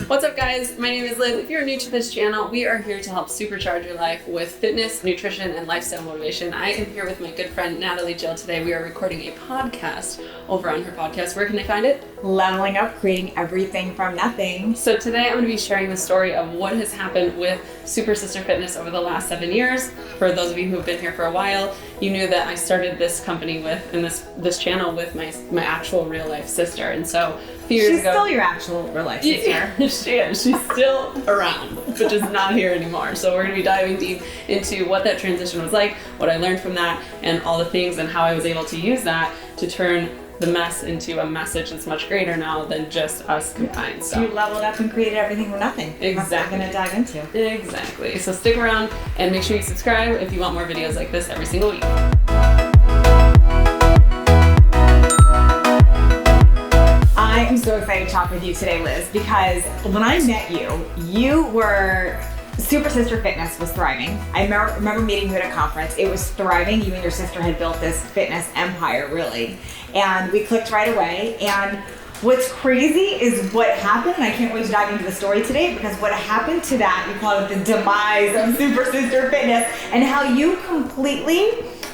What's up, guys? My name is Liz. If you're new to this channel, we are here to help supercharge your life with fitness, nutrition, and lifestyle motivation. I am here with my good friend Natalie Jill today. We are recording a podcast over on her podcast. Where can I find it? Leveling Up, creating everything from nothing. So today I'm going to be sharing the story of what has happened with Super Sister Fitness over the last 7 years. For those of you who have been here for a while, you knew that I started this company with, and this channel with my actual real life sister. And so a few years ago, she's still your actual real life sister. She is. She's still around, but just not here anymore. So we're going to be diving deep into what that transition was like, what I learned from that, and all the things and how I was able to use that to turn the mess into a message that's much greater now than just us combined. So you leveled up and created everything from nothing. Exactly. That's what we're going to dive into. Exactly. So stick around and make sure you subscribe if you want more videos like this every single week. I am so excited to talk with you today, Liz, because when I met you, you were... Super Sister Fitness was thriving. I remember meeting you at a conference. It was thriving. You and your sister had built this fitness empire, really. And we clicked right away. And what's crazy is what happened, and I can't wait to dive into the story today, because what happened to that, you call it the demise of Super Sister Fitness, and how you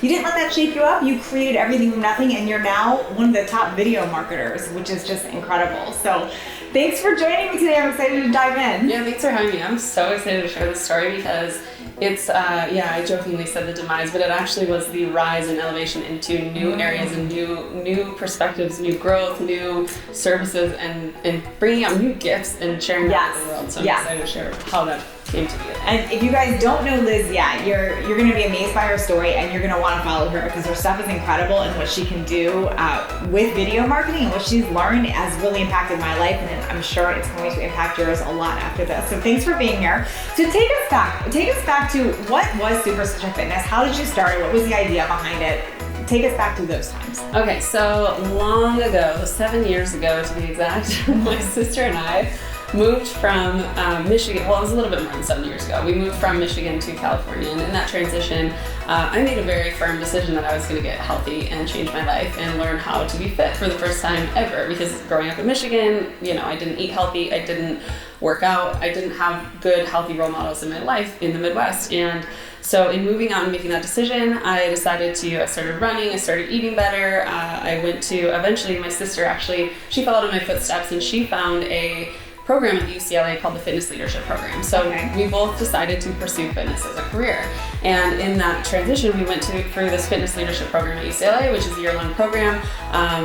didn't let that shake you up. You created everything from nothing, and you're now one of the top video marketers, which is just incredible. So thanks for joining me today. I'm excited to dive in. Yeah, thanks for having me. I'm so excited to share this story because it's, I jokingly said the demise, but it actually was the rise and elevation into new areas and new perspectives, new growth, new services, and bringing out new gifts and sharing that with the world. So I'm excited to share how that came to be. And if you guys don't know Liz yet, you're going to be amazed by her story, and you're going to want to follow her because her stuff is incredible, and what she can do with video marketing and what she's learned has really impacted my life, and I'm sure it's going to impact yours a lot after this. So thanks for being here. So take us back to what was Super Sister Fitness? How did you start it? What was the idea behind it? Take us back to those times. Okay, so long ago, 7 years ago to be exact, my sister and I moved from Michigan. Well, it was a little bit more than 7 years ago. We moved from Michigan to California, and in that transition, I made a very firm decision that I was going to get healthy and change my life and learn how to be fit for the first time ever. Because growing up in Michigan, I didn't eat healthy, I didn't work out, I didn't have good, healthy role models in my life in the Midwest. And so in moving out and making that decision, I started running, I started eating better. I went to, eventually my sister actually, she followed in my footsteps, and she found a program at UCLA called the Fitness Leadership Program. So we both decided to pursue fitness as a career. And in that transition, we went through this Fitness Leadership Program at UCLA, which is a year-long program,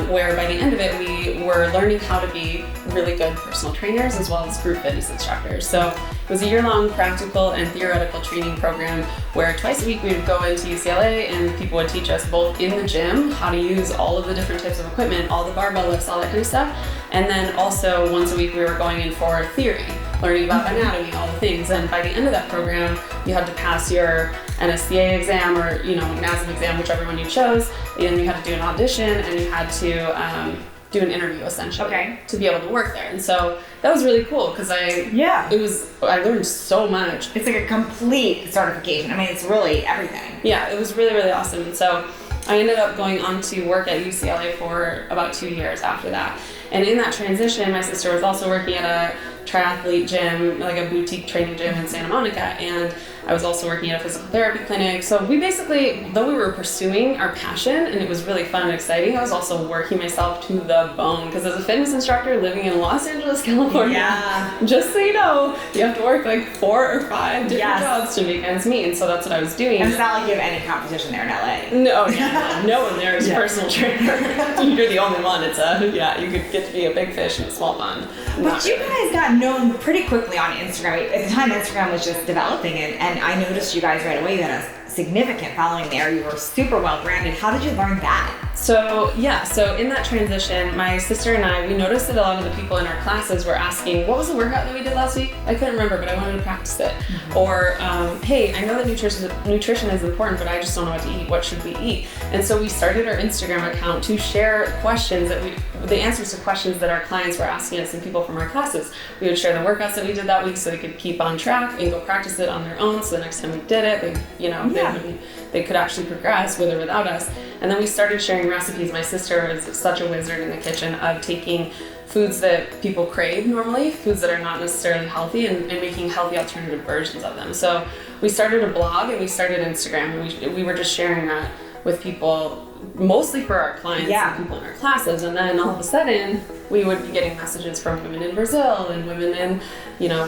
where by the end of it, we were learning how to be really good personal trainers as well as group fitness instructors. So it was a year-long practical and theoretical training program where twice a week we would go into UCLA and people would teach us both in the gym how to use all of the different types of equipment, all the barbell lifts, all that kind of stuff. And then also once a week we were going in for theory, learning about anatomy, all the things. And by the end of that program, you had to pass your NSCA exam or, NASM exam, whichever one you chose. And you had to do an audition, and you had to do an interview essentially to be able to work there. And so that was really cool because I learned so much. It's like a complete certification. I mean, it's really everything. Yeah, it was really, really awesome. And so I ended up going on to work at UCLA for about 2 years after that. And in that transition, my sister was also working at a triathlete gym, like a boutique training gym in Santa Monica, and I was also working at a physical therapy clinic. So we basically, though we were pursuing our passion and it was really fun and exciting, I was also working myself to the bone, because as a fitness instructor living in Los Angeles, California, just so you know, you have to work like 4 or 5 different jobs to make ends meet, and so that's what I was doing. And it's not like you have any competition there in LA. No one there is a personal trainer. You're the only one. It's you could get to be a big fish in a small pond. But you guys got known pretty quickly on Instagram. At the time, Instagram was just developing, and I noticed you guys right away. You had a significant following there. You were super well branded. How did you learn that? So in that transition, my sister and I, we noticed that a lot of the people in our classes were asking, what was the workout that we did last week? I couldn't remember, but I wanted to practice it. Or, hey, I know that nutrition is important, but I just don't know what to eat. What should we eat? And so we started our Instagram account to share questions the answers to questions that our clients were asking us and people from our classes. We would share the workouts that we did that week so they could keep on track and go practice it on their own. So the next time we did it, they could actually progress with or without us. And then we started sharing recipes. My sister is such a wizard in the kitchen of taking foods that people crave normally, foods that are not necessarily healthy, and making healthy alternative versions of them. So we started a blog and we started Instagram, and we were just sharing that with people, mostly for our clients and people in our classes. And then all of a sudden we would be getting messages from women in Brazil and women in,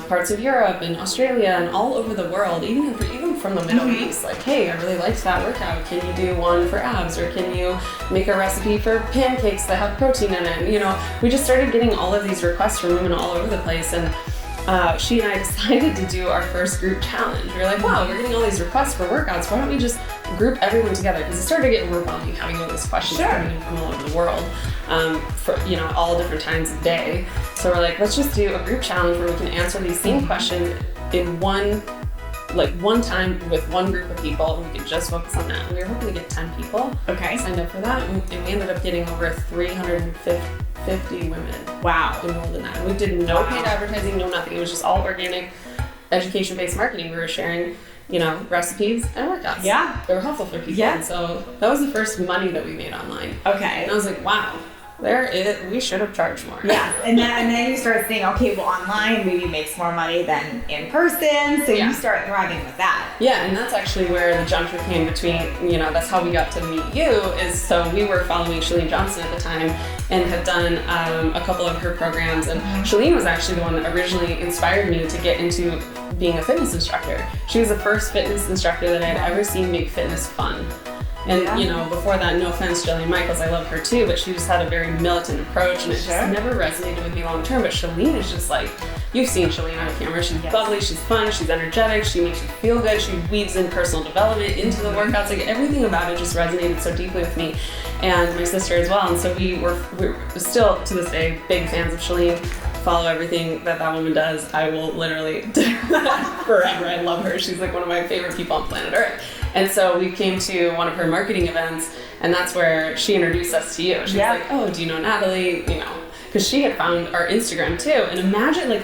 parts of Europe and Australia and all over the world, even from the Middle East, like, hey, I really liked that workout. Can you do one for abs, or can you make a recipe for pancakes that have protein in it? We just started getting all of these requests from women all over the place, and she and I decided to do our first group challenge. We were like, wow, we're getting all these requests for workouts. Why don't we just group everyone together? Because it started getting overwhelming having all these questions coming in from all over the world, for all different times of day. So we're like, let's just do a group challenge where we can answer these same questions in one time with one group of people, and we could just focus on that. And we were hoping to get 10 people signed up for that, and we ended up getting over 350 women enrolled in that. And we did no paid advertising, no nothing. It was just all organic, education-based marketing. We were sharing, recipes and workouts. Yeah. They were helpful for people. Yeah. And so that was the first money that we made online. Okay. And I was like, wow. We should have charged more. Yeah, and then you start saying, okay, well, online maybe makes more money than in person, so you start thriving with that. Yeah, and that's actually where the juncture came between, that's how we got to meet you, is so we were following Chalene Johnson at the time and had done a couple of her programs, and Chalene was actually the one that originally inspired me to get into being a fitness instructor. She was the first fitness instructor that I had ever seen make fitness fun. And, before that, no offense, Jillian Michaels, I love her too, but she just had a very militant approach, and it just never resonated with me long term. But Chalene is just like, you've seen Chalene on camera. She's bubbly, she's fun, she's energetic, she makes you feel good, she weaves in personal development into the workouts. Like, everything about it just resonated so deeply with me and my sister as well. And so we're still, to this day, big fans of Chalene. Follow everything that woman does. I will literally forever. I love her. She's like one of my favorite people on planet Earth. And so we came to one of her marketing events, and that's where she introduced us to you. She's like, oh, do you know Natalie? Because she had found our Instagram too. And imagine the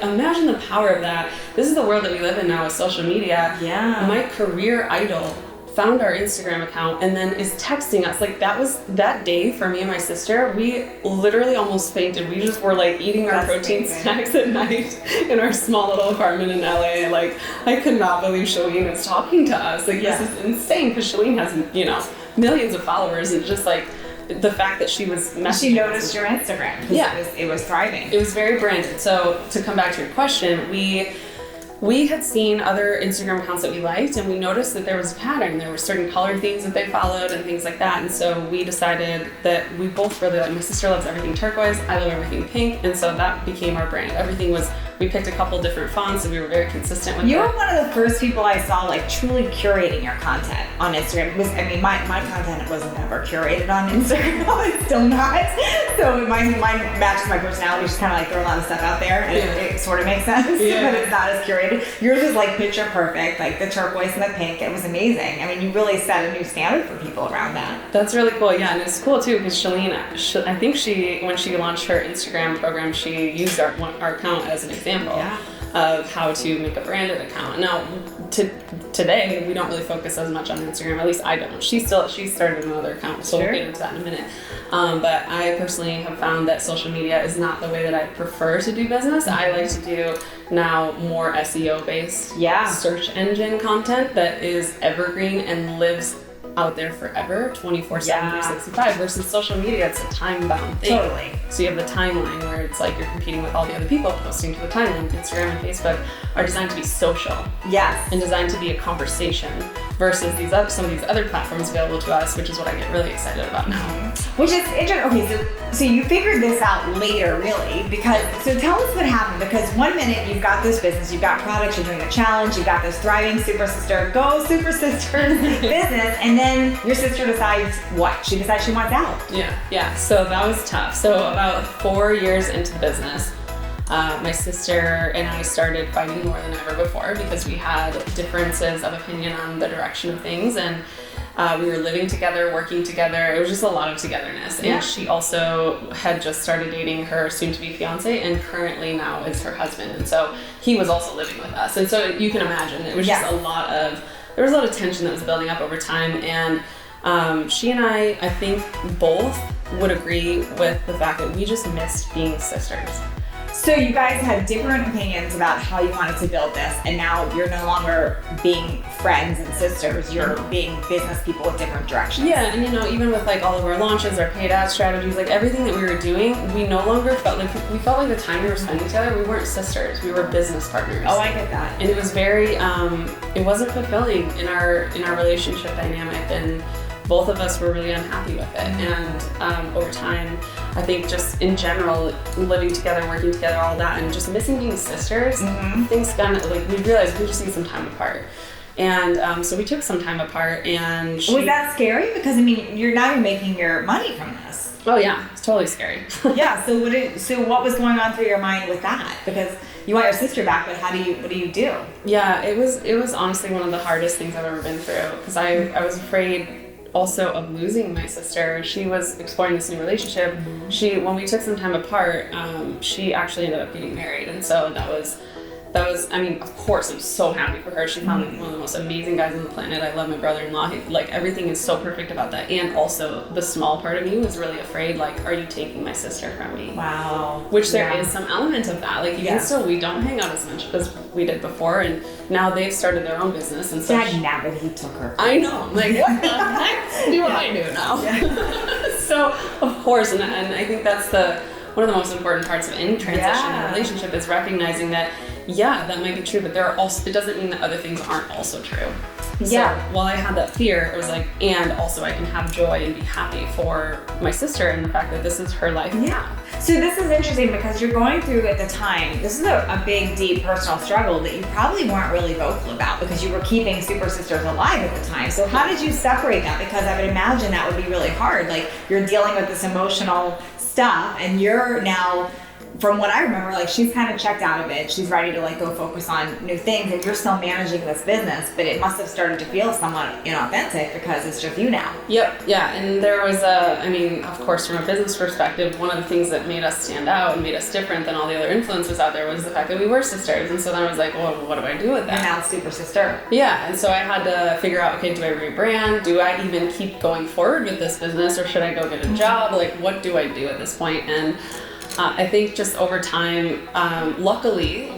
power of that. This is the world that we live in now with social media. Yeah. My career idol found our Instagram account and then is texting us. Like, that day for me and my sister, we literally almost fainted. We just were like eating our protein snacks at night in our small little apartment in LA. Like, I could not believe Chalene was talking to us. Like, this is insane, because Chalene has, millions of followers, and just like the fact that she was messaging. She noticed your Instagram. It was thriving. It was very branded. So to come back to your question, we had seen other Instagram accounts that we liked, and we noticed that there was a pattern. There were certain color themes that they followed and things like that. And so we decided that we both really like, my sister loves everything turquoise, I love everything pink. And so that became our brand. We picked a couple different fonts, and we were very consistent with it. You were one of the first people I saw like truly curating your content on Instagram. My content was never curated on Instagram. It's still not. So mine matches my personality, just kind of like throw a lot of stuff out there, and it sort of makes sense, but it's not as curated. Yours is like picture perfect, like the turquoise and the pink. It was amazing. I mean, you really set a new standard for people around that. That's really cool. Yeah, and it's cool too, because Chalene, I think when she launched her Instagram program, she used our account as an example of how to make a branded account. Now, today, we don't really focus as much on Instagram. At least I don't. She started another account, so we'll get into that in a minute. But I personally have found that social media is not the way that I prefer to do business. I like to do now more SEO-based search engine content that is evergreen and lives out there forever, 24/7, 365, versus social media, it's a time-bound thing. Totally. So you have the timeline where it's like you're competing with all the other people posting to the timeline. Instagram and Facebook are designed to be social. Yes. And designed to be a conversation, versus some of these other platforms available to us, which is what I get really excited about now. Which is interesting. Okay, so you figured this out later, really, so tell us what happened, because one minute you've got this business, you've got products, you're doing a challenge, you've got this thriving Super Sister business, and then your sister decides what? She decides she wants out. Yeah, so that was tough. So about 4 years into the business, my sister and I started fighting more than ever before, because we had differences of opinion on the direction of things, and we were living together, working together. It was just a lot of togetherness. And she also had just started dating her soon-to-be fiance, and currently now is her husband. And so he was also living with us. And so you can imagine, it was just there was a lot of tension that was building up over time. And she and I think both would agree with the fact that we just missed being sisters. So you guys had different opinions about how you wanted to build this, and now you're no longer being friends and sisters, you're being business people with different directions. Yeah, and even with like all of our launches, our paid ad strategies, like everything that we were doing, we no longer felt like the time we were spending together, we weren't sisters, we were business partners. Oh, I get that. And it was very, it wasn't fulfilling in our relationship dynamic, and both of us were really unhappy with it. And over time, I think just in general, living together, working together, all that, and just missing being sisters, things kind of like, we realized we just need some time apart. And so we took some time apart, and was that scary? Because I mean, you're now making your money from this. Oh yeah, it's totally scary. Yeah. So what was going on through your mind with that? Because you want your sister back, but what do you do? Yeah, it was honestly one of the hardest things I've ever been through, because I was afraid also of losing my sister. She was exploring this new relationship. When we took some time apart, she actually ended up getting married, and so that was, I mean, of course, I'm so happy for her. She found like one of the most amazing guys on the planet. I love my brother-in-law. Like, everything is so perfect about that. And also, the small part of me was really afraid, like, are you taking my sister from me? Wow. Which there is some element of that. Like, even still, we don't hang out as much as we did before, and now they've started their own business, and so he took her. I know. I'm like, what the heck? Do what I do now. Yeah. So, of course, and I think that's one of the most important parts of any transition in a relationship is recognizing that, that might be true, but it doesn't mean that other things aren't also true. Yeah. So while I had that fear, it was like, and also I can have joy and be happy for my sister and the fact that this is her life. Yeah. So this is interesting because you're going through at the time, this is a big, deep personal struggle that you probably weren't really vocal about because you were keeping Super Sisters alive at the time. So how did you separate that? Because I would imagine that would be really hard. Like, you're dealing with this emotional stuff, and you're now, from what I remember, like, she's kind of checked out of it. She's ready to like go focus on new things, and you're still managing this business, but it must have started to feel somewhat inauthentic because it's just you now. Yep. Yeah. And there was of course, from a business perspective, one of the things that made us stand out and made us different than all the other influencers out there was the fact that we were sisters. And so then I was like, well, what do I do with that? You're now Super Sister. Yeah. And so I had to figure out, okay, do I rebrand? Do I even keep going forward with this business, or should I go get a job? Like, what do I do at this point? And I think just over time, luckily,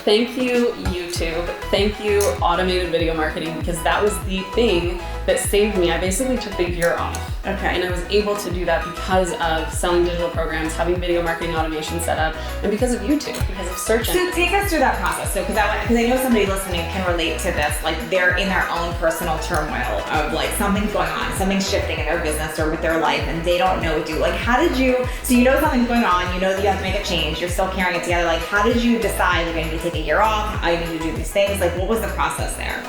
thank you, YouTube. Thank you, automated video marketing, because that was the thing that saved me. I basically took the year off. Okay. And I was able to do that because of selling digital programs, having video marketing automation set up, and because of YouTube, because of search engine. So take us through that process. So, because I know somebody listening can relate to this, like, they're in their own personal turmoil of like something's going on, something's shifting in their business or with their life, and they don't know what to do. Like, how did you, so you know something's going on, you know that you have to make a change, you're still carrying it together. Like, how did you decide, like, I need to take a year off, I need to do these things? Like, what was the process there?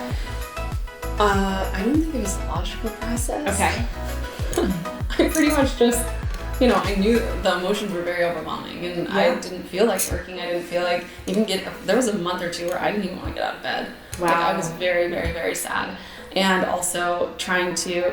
I don't think it was a logical process. Okay. I pretty much just, I knew the emotions were very overwhelming, and I didn't feel like working. I didn't feel like there was a month or two where I didn't even want to get out of bed. Wow. Like, I was very, very, very sad. And also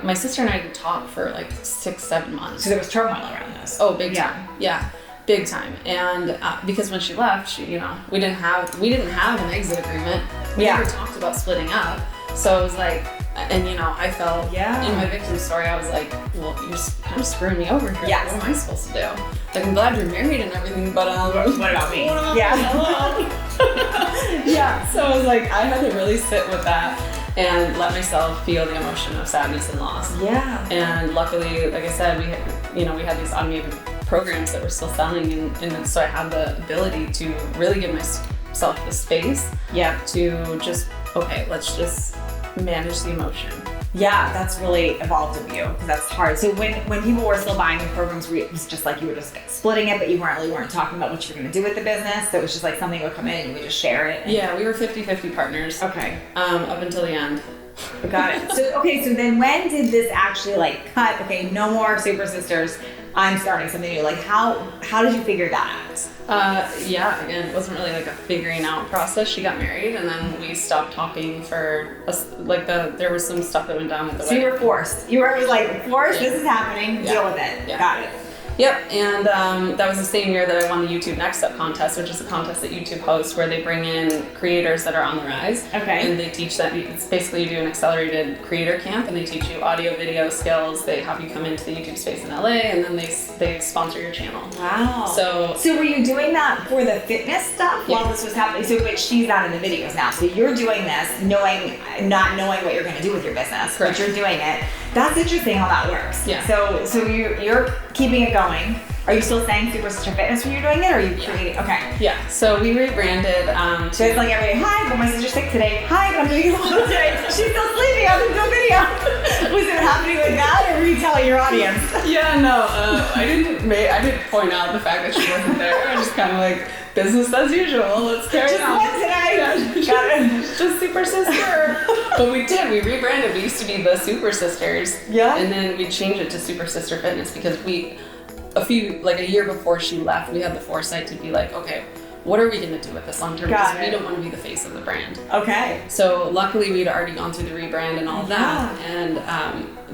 my sister and I didn't talk for like 6-7 months. So there was turmoil around this. Oh, big time. Yeah. Big time. And because when she left, we didn't have an exit agreement. We never talked about splitting up. So it was like, and I felt in my victim story, I was like, well, you're kind of screwing me over here. Yes. What am I supposed to do? Like, I'm glad you're married and everything, but what about me? Yeah. So I was like, I had to really sit with that and let myself feel the emotion of sadness and loss. Yeah. And luckily, like I said, we had these automated programs that were still selling, and so I had the ability to really give myself the space to just, okay, let's just manage the emotion. Yeah, that's really evolved of you, because that's hard. So when people were still buying the programs, it was just like you were just splitting it, but you weren't talking about what you were going to do with the business. So it was just like something would come in and you would just share it. Yeah, we were 50-50 partners. Okay. Up until the end. Got it. So then when did this actually like cut? Okay, no more Super Sisters. I'm starting something new. Like, how did you figure that out? Again, it wasn't really like a figuring out process. She got married, and then we stopped talking for there was some stuff that went down at the wedding. So you were forced. You were like forced. This is happening. Deal with it. Yeah. Got it. Yep, and that was the same year that I won the YouTube Next Up contest, which is a contest that YouTube hosts where they bring in creators that are on the rise. Okay. And they teach that, it's basically you do an accelerated creator camp and they teach you audio, video skills. They have you come into the YouTube space in LA and then they sponsor your channel. Wow. So were you doing that for the fitness stuff while this was happening? So, but she's not in the videos now. So you're doing this not knowing what you're going to do with your business, Correct. but you're doing it. That's interesting how that works. Yeah. So you're keeping it going. Are you still saying Super Sister Fitness when you're doing it, or are you creating? Okay. Yeah. So we rebranded. So it's like every day, hi, but my sister's sick today. Hi, but I'm doing it all today. She's still sleeping. I'm doing a video. Was it happening like that, or were you telling your audience? Yeah, no, I didn't point out the fact that she wasn't there. I was just kind of like, business as usual. Let's carry Just on. one today. Yeah, just Super Sister. But we did. We rebranded. We used to be the Super Sisters. Yeah. And then we changed it to Super Sister Fitness because a year before she left, we had the foresight to be like, okay, what are we going to do with this long term? Because we don't want to be the face of the brand. Okay. So luckily we'd already gone through the rebrand and all of that. And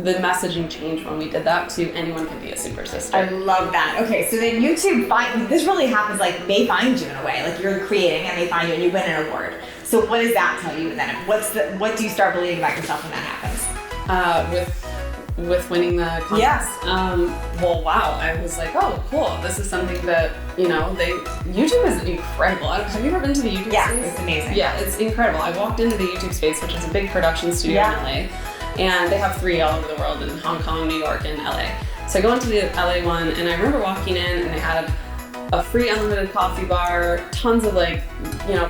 the messaging changed when we did that to anyone can be a Super Sister. I love that. Okay, so then YouTube this really happens, like they find you in a way, like you're creating and they find you and you win an award. So what does that tell you then? What do you start believing about yourself when that happens? With winning the contest. Yeah. Well, wow. I was like, oh, cool. This is something that, YouTube is incredible. Have you ever been to the YouTube space? Yeah, it's amazing. Yeah, it's incredible. I walked into the YouTube space, which is a big production studio in LA. And they have 3 all over the world in Hong Kong, New York, and LA. So I go into the LA one, and I remember walking in, and they had a free unlimited coffee bar, tons of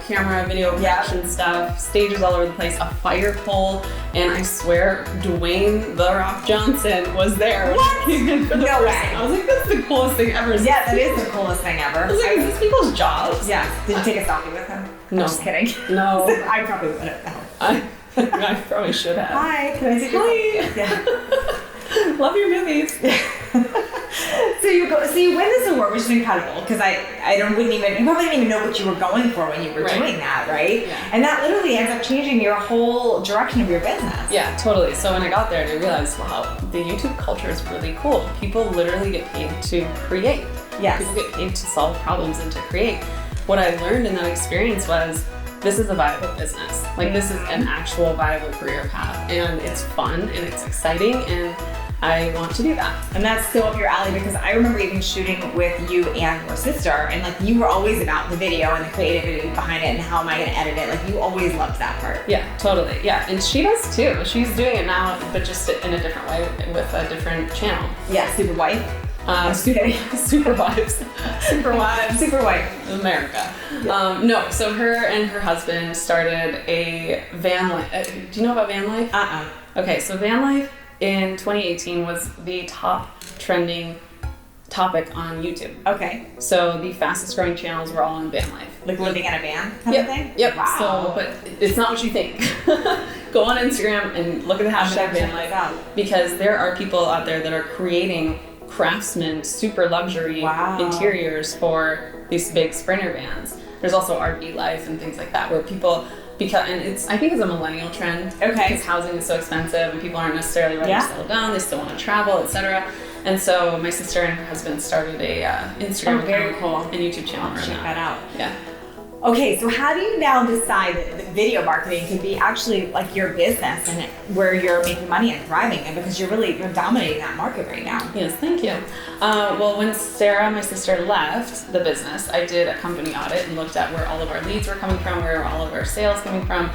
camera, video production stuff, stages all over the place, a fire pole, and I swear Dwayne The Rock Johnson was there. What? No way. I was like, that's the coolest thing ever. Yeah, that is the coolest thing ever. I was like, is this people's jobs? Yeah. Did you take a selfie with him? No. I'm just kidding. No. I probably wouldn't know. I probably should have. Hi, can I take your Hi. Yeah. Love your movies. So you win this award, which is incredible, because you probably didn't even know what you were going for when you were doing that, right? Yeah. And that literally ends up changing your whole direction of your business. Yeah, totally. So when I got there, I realized, wow, the YouTube culture is really cool. People literally get paid to create. Yes. People get paid to solve problems and to create. What I learned in that experience was, this is a viable business. Like, this is an actual viable career path, and it's fun and it's exciting, and I want to do that. And that's so up your alley, because I remember even shooting with you and your sister, and you were always about the video and the creativity behind it and how am I going to edit it. You always loved that part. Yeah, totally. Yeah, and she does too. She's doing it now, but just in a different way with a different channel. Yeah, Super Wife. Super Wives. Super Wives. Super Wife. America. Yeah. No, so her and her husband started a van life. Do you know about van life? Okay, so van life in 2018 was the top trending topic on YouTube. Okay. So the fastest growing channels were all on van life. Like living in a van kind of thing? Yep. Wow. So, but it's not what you think. Go on Instagram and look at the hashtag van life, because there are people out there that are creating craftsman super luxury interiors for these big Sprinter vans. There's also RV life and things like that where people, I think it's a millennial trend. Okay. Because housing is so expensive and people aren't necessarily ready to settle down. They still want to travel, etc. And so my sister and her husband started a Instagram account and YouTube channel. Check that out. Yeah. Okay, so how do you now decide that video marketing can be actually like your business and where you're making money and thriving in, because you're dominating that market right now? Yes, thank you. Well, when Sarah, my sister, left the business, I did a company audit and looked at where all of our leads were coming from, where all of our sales coming from,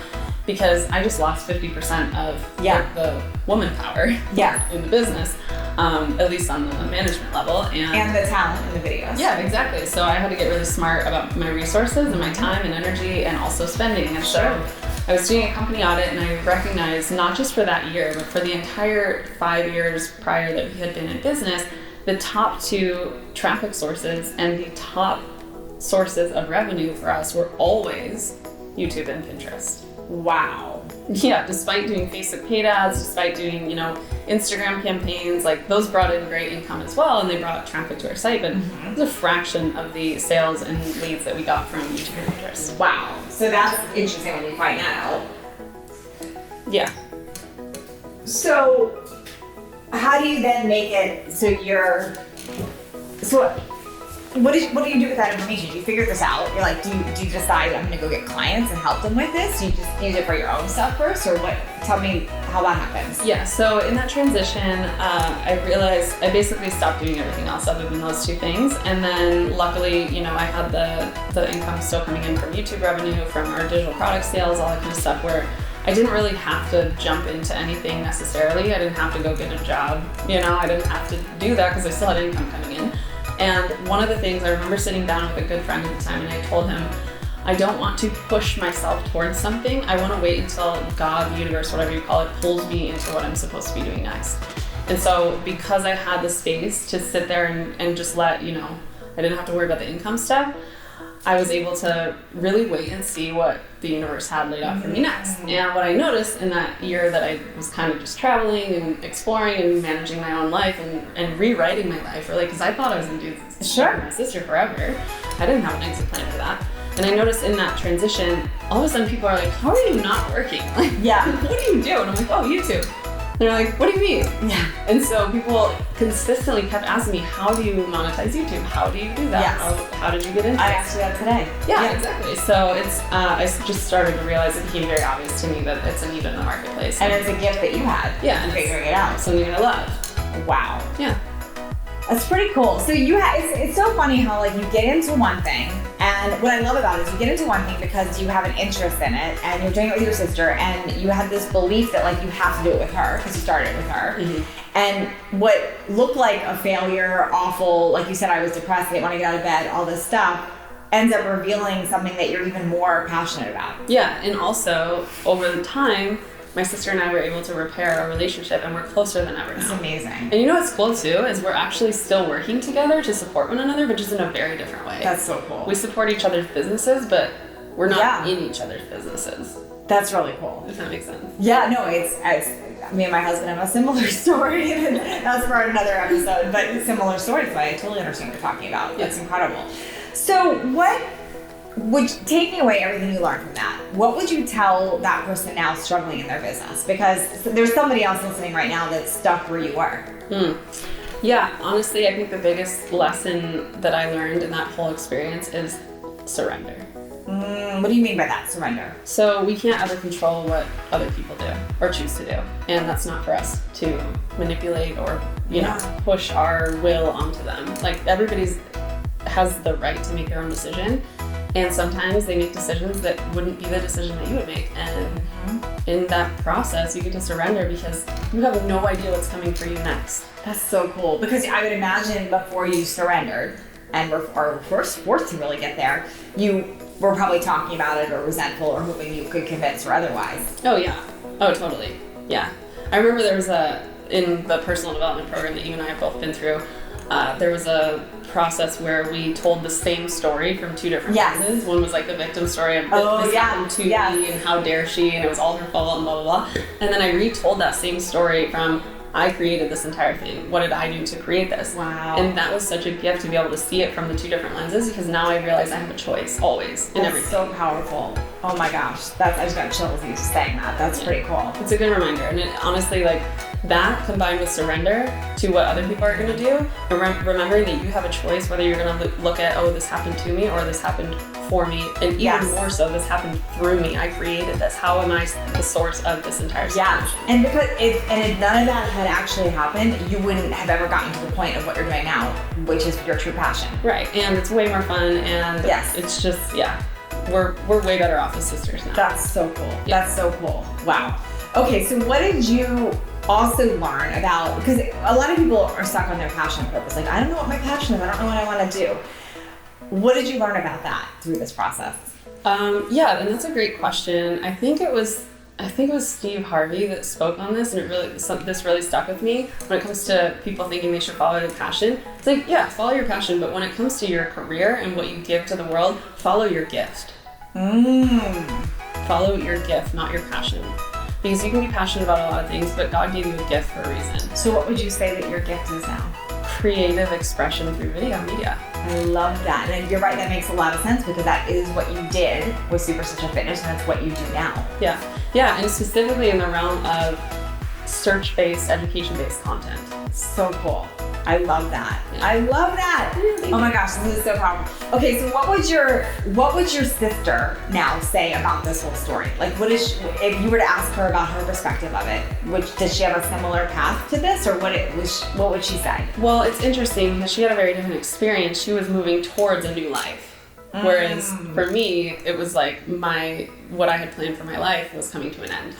because I just lost 50% of the woman power in the business, at least on the management level. And the talent in the videos. Yeah, exactly. So I had to get really smart about my resources and my time and energy and also spending. And so I was doing a company audit, and I recognized, not just for that year, but for the entire 5 years prior that we had been in business, the top 2 traffic sources and the top sources of revenue for us were always YouTube and Pinterest. Wow. Yeah, despite doing Facebook paid ads, despite doing, Instagram campaigns, those brought in great income as well, and they brought traffic to our site, but it was a fraction of the sales and leads that we got from YouTube and Pinterest. Wow. So that's interesting when you find that out. Yeah. So how do you then make it so you're So what do you do with that information? Do you figure this out? You're like, do you decide I'm gonna go get clients and help them with this? Do you just use it for your own stuff first, or what? Tell me how that happens. Yeah, so in that transition, I realized I basically stopped doing everything else other than those two things. And then luckily, I had the income still coming in from YouTube revenue, from our digital product sales, all that kind of stuff, where I didn't really have to jump into anything necessarily. I didn't have to go get a job, I didn't have to do that because I still had income coming in. And one of the things, I remember sitting down with a good friend at the time, and I told him, I don't want to push myself towards something. I want to wait until God, the universe, whatever you call it, pulls me into what I'm supposed to be doing next. And so because I had the space to sit there and just let, I didn't have to worry about the income stuff, I was able to really wait and see what the universe had laid out for me next. And what I noticed in that year that I was kind of just traveling and exploring and managing my own life and rewriting my life, really, because I thought I was going to do this with my sister forever. I didn't have an exit plan for that. And I noticed in that transition, all of a sudden people are like, how are you not working? Like, what do you do? And I'm like, oh, YouTube. They're like, what do you mean? Yeah. And so people consistently kept asking me, how do you monetize YouTube? How do you do that? Yes. How did you get into it? I asked you that today. Yeah, exactly. So it's I just started to realize it became very obvious to me that it's a need in the marketplace. And it's a gift that you had. Yeah. And figuring it out. Something I love. Wow. Yeah. That's pretty cool. So it's so funny how you get into one thing, and what I love about it is you get into one thing because you have an interest in it, and you're doing it with your sister, and you have this belief that you have to do it with her because you started it with her. Mm-hmm. And what looked like a failure, awful, like you said, I was depressed, I didn't want to get out of bed, all this stuff, ends up revealing something that you're even more passionate about. Yeah, and also over the time, my sister and I were able to repair our relationship, and we're closer than ever now. It's amazing. And what's cool too is we're actually still working together to support one another, but just in a very different way. That's so cool. We support each other's businesses, but we're not in each other's businesses. That's really cool. If that makes sense. Yeah, no, it's me and my husband have a similar story. That's for another episode, but similar story. So I totally understand what you're talking about. That's incredible. So what would take me away everything you learned from that? What would you tell that person now struggling in their business? Because there's somebody else listening right now that's stuck where you were. Yeah, honestly, I think the biggest lesson that I learned in that whole experience is surrender. What do you mean by that, surrender? So we can't ever control what other people do or choose to do. And that's not for us to manipulate or, push our will onto them. Everybody's has the right to make their own decision. And sometimes they make decisions that wouldn't be the decision that you would make. And in that process, you get to surrender because you have no idea what's coming for you next. That's so cool. Because I would imagine before you surrendered and were forced to really get there, you were probably talking about it or resentful or hoping you could convince or otherwise. Oh, yeah. Oh, totally. Yeah. I remember there was in the personal development program that you and I have both been through, there was a process where we told the same story from two different lenses. One was the victim story of this happened to me and how dare she, and it was all her fault and blah, blah, blah. And then I retold that same story from I created this entire thing. What did I do to create this? Wow. And that was such a gift to be able to see it from the two different lenses because now I realize I have a choice always in everything. That's so powerful. Oh my gosh. I just got chills with you saying that. That's pretty cool. It's a good reminder. And it, honestly, that combined with surrender to what other people are going to do, and remembering that you have a choice whether you're going to look at, this happened to me or this happened for me, and even more so, this happened through me. I created this. How am I the source of this entire situation? Yeah, and because if none of that had actually happened, you wouldn't have ever gotten to the point of what you're doing now, which is your true passion. Right, and it's way more fun, and it's just, we're way better off as sisters now. That's so cool. Yeah. That's so cool. Wow. Okay, so what did you also learn about, because a lot of people are stuck on their passion and purpose. I don't know what my passion is. I don't know what I want to do. What did you learn about that through this process? And that's a great question. I think it was Steve Harvey that spoke on this, and this really stuck with me when it comes to people thinking they should follow their passion. It's follow your passion, but when it comes to your career and what you give to the world, follow your gift. Follow your gift, not your passion. Because you can be passionate about a lot of things, but God gave you a gift for a reason. So what would you say that your gift is now? Creative expression through video media. I love that. And you're right, that makes a lot of sense because that is what you did with Super Sister Fitness, and that's what you do now. Yeah, and specifically in the realm of search-based, education-based content. So cool. I love that. Yeah. I love that. Oh my gosh, this is so powerful. Okay, so what would your sister now say about this whole story? Like, if you were to ask her about her perspective of it, does she have a similar path to this, or what would she say? Well, it's interesting because she had a very different experience. She was moving towards a new life. Whereas for me, it was like what I had planned for my life was coming to an end.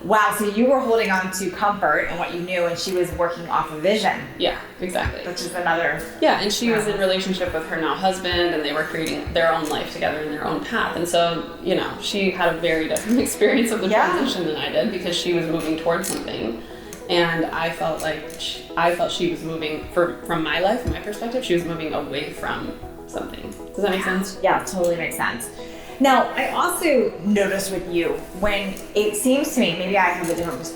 Wow, so you were holding on to comfort and what you knew, and she was working off of vision. Yeah, exactly. Which is another... Yeah, and she was in relationship with her now husband, and they were creating their own life together in their own path. And so, she had a very different experience of the transition than I did, because she was moving towards something. And I felt she was moving, from my life, from my perspective, she was moving away from something. Does that make sense? Yeah, totally makes sense. Now, I also noticed with you, when it seems to me, maybe I have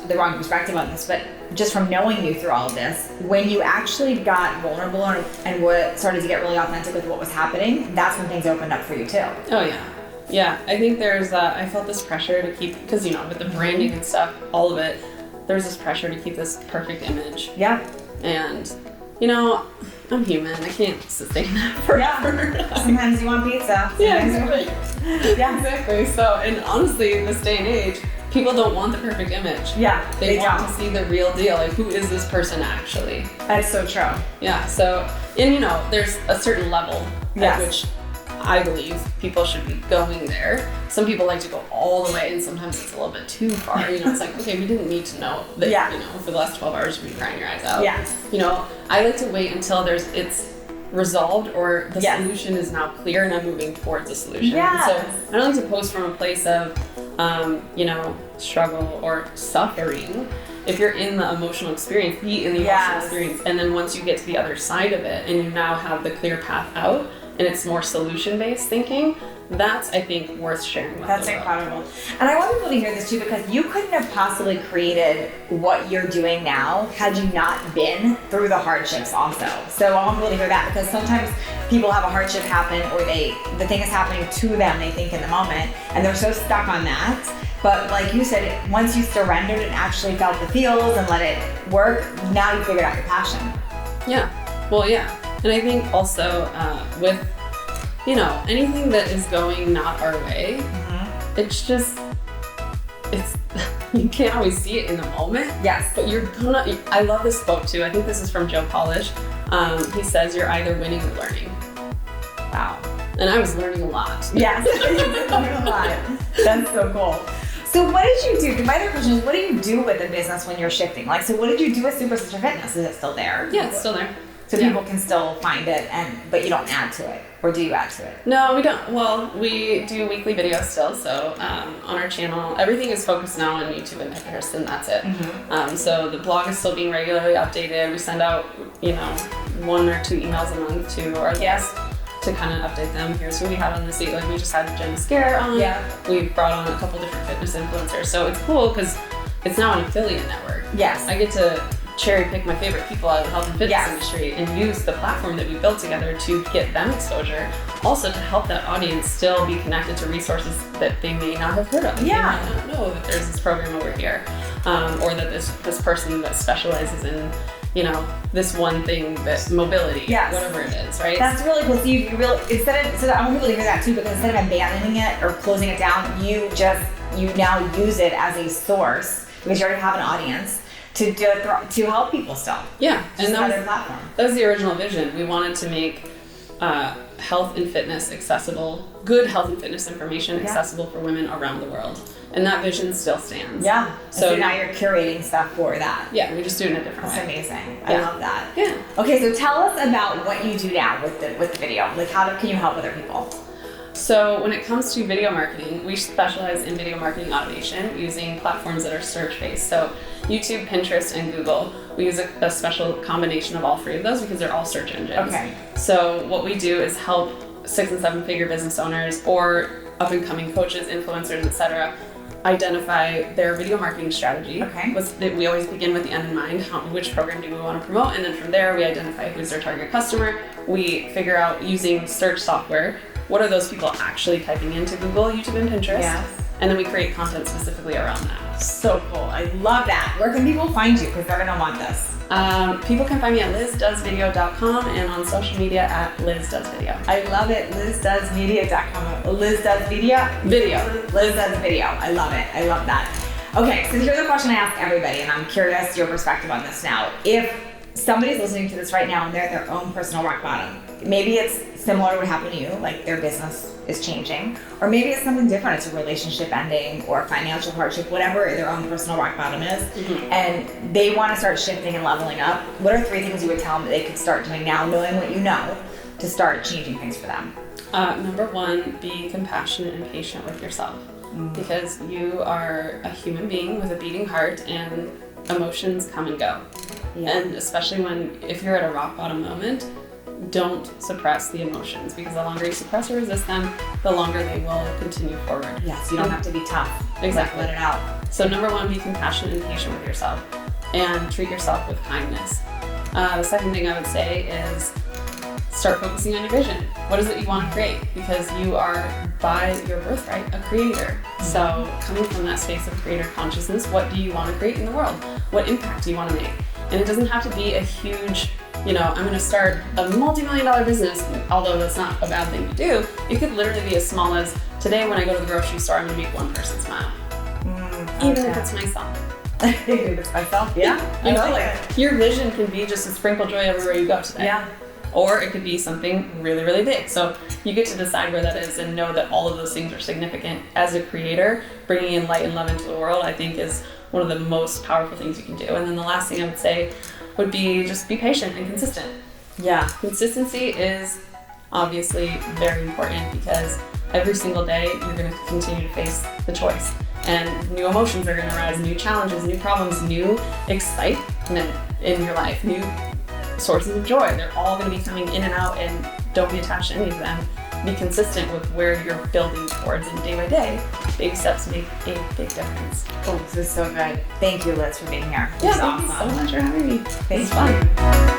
the wrong perspective on this, but just from knowing you through all of this, when you actually got vulnerable and started to get really authentic with what was happening, that's when things opened up for you too. Oh yeah. Yeah, I think I felt this pressure to keep, because with the branding and stuff, all of it, there's this pressure to keep this perfect image. Yeah. And, I'm human. I can't sustain that forever. Yeah. Sometimes you want pizza. Yeah, exactly. So, and honestly, in this day and age, people don't want the perfect image. Yeah, they want to see the real deal. Like, who is this person actually? That's so true. Yeah. So, and there's a certain level at which I believe people should be going there. Some people like to go all the way, and sometimes it's a little bit too far. It's like, okay, we didn't need to know that, for the last 12 hours you've been crying your eyes out. Yes. I like to wait until it's resolved, or the solution is now clear and I'm moving towards a solution. Yes. So I don't like to post from a place of, struggle or suffering. If you're in the emotional experience, be in the emotional experience. And then once you get to the other side of it and you now have the clear path out, and it's more solution-based thinking, that's, I think, worth sharing with That's incredible. And I want people to hear this too, because you couldn't have possibly created what you're doing now had you not been through the hardships also. So I want people to hear that, because sometimes people have a hardship happen, or the thing is happening to them, they think in the moment, and they're so stuck on that. But like you said, once you surrendered and actually felt the feels and let it work, now you figured out your passion. Yeah. Well, yeah. And I think also with, anything that is going not our way, it's you can't always see it in the moment. Yes. But I love this quote too. I think this is from Joe Polish. He says, you're either winning or learning. Wow. And I was learning a lot. Yes. Learning a lot. That's so cool. So what did you do? My other question is, what do you do with the business when you're shifting? So what did you do with Super Sister Fitness? Is it still there? Yeah, it's still there. So people can still find it, but you don't add to it, or do you add to it? No, we don't. Well, we do weekly videos still. So on our channel, everything is focused now on YouTube and Pinterest, and that's it. So the blog is still being regularly updated. We send out, 1 or 2 emails a month to our guests to kind of update them. Here's who we have on this week. Like, we just had Jen Scare on. Yeah. We brought on a couple different fitness influencers. So it's cool because it's now an affiliate network. Yes. I get to cherry pick my favorite people out of the health and fitness industry and use the platform that we built together to get them exposure, also to help that audience still be connected to resources that they may not have heard of. Yeah. They might not know that there's this program over here, or that this person that specializes in, this one thing, that mobility, whatever it is, right? That's really cool. So you really, I want people to hear that too, because instead of abandoning it or closing it down, you now use it as a source, because you already have an audience to help people still. Yeah, and that was the original vision. We wanted to make health and fitness accessible, good health and fitness information accessible for women around the world. And that vision still stands. Yeah. So now you're curating stuff for that. Yeah, we just do it in a different way. That's amazing. I love that. Yeah. Okay, so tell us about what you do now with the video. Like, can you help other people? So when it comes to video marketing, we specialize in video marketing automation using platforms that are search-based. So YouTube, Pinterest, and Google. We use a special combination of all 3 of those because they're all search engines. Okay. So what we do is help 6- and 7-figure business owners or up-and-coming coaches, influencers, etc., identify their video marketing strategy. Okay. We always begin with the end in mind. Which program do we want to promote? And then from there, we identify who's their target customer. We figure out, using search software, what are those people actually typing into Google, YouTube, and Pinterest? Yeah. And then we create content specifically around that. So cool. I love that. Where can people find you? Because they're going to want this. People can find me at lizdoesvideo.com and on social media at lizdoesvideo. I love it. lizdoesmedia.com. Liz does video? Liz does video. I love it. I love that. Okay, so here's a question I ask everybody, and I'm curious your perspective on this now. If somebody's listening to this right now and they're at their own personal rock bottom, maybe it's similar to what happened to you, like their business is changing, or maybe it's something different. It's a relationship ending or financial hardship, whatever their own personal rock bottom is, and they want to start shifting and leveling up. What are 3 things you would tell them that they could start doing now, knowing what you know, to start changing things for them? Number 1, be compassionate and patient with yourself, because you are a human being with a beating heart and emotions come and go. Yeah. And especially if you're at a rock bottom moment, don't suppress the emotions, because the longer you suppress or resist them, the longer they will continue forward. Yes, you don't have to be tough. Exactly. Let it out. So number 1, be compassionate and patient with yourself and treat yourself with kindness. The second thing I would say is start focusing on your vision. What is it you want to create? Because you are, by your birthright, a creator. So coming from that space of creator consciousness, what do you want to create in the world? What impact do you want to make? And it doesn't have to be a huge, I'm going to start a multi-million-dollar business, although that's not a bad thing to do. It could literally be as small as, today when I go to the grocery store, I'm going to make one person smile. Even if it's myself. If it's myself, yeah. Your vision can be just to sprinkle joy everywhere you go today. Yeah. Or it could be something really, really big. So you get to decide where that is and know that all of those things are significant. As a creator, bringing in light and love into the world, I think, is one of the most powerful things you can do. And then the last thing I would say would be just be patient and consistent. Yeah. Consistency is obviously very important, because every single day you're going to continue to face the choice. And new emotions are going to arise, new challenges, new problems, new excitement in your life, new sources of joy. They're all going to be coming in and out, and don't be attached to any of them. Be consistent with where you're building towards, and day by day, baby steps make a big difference. Oh, this is so good. Thank you, Liz, for being here. Yeah, thank you so much for having me. Thank you.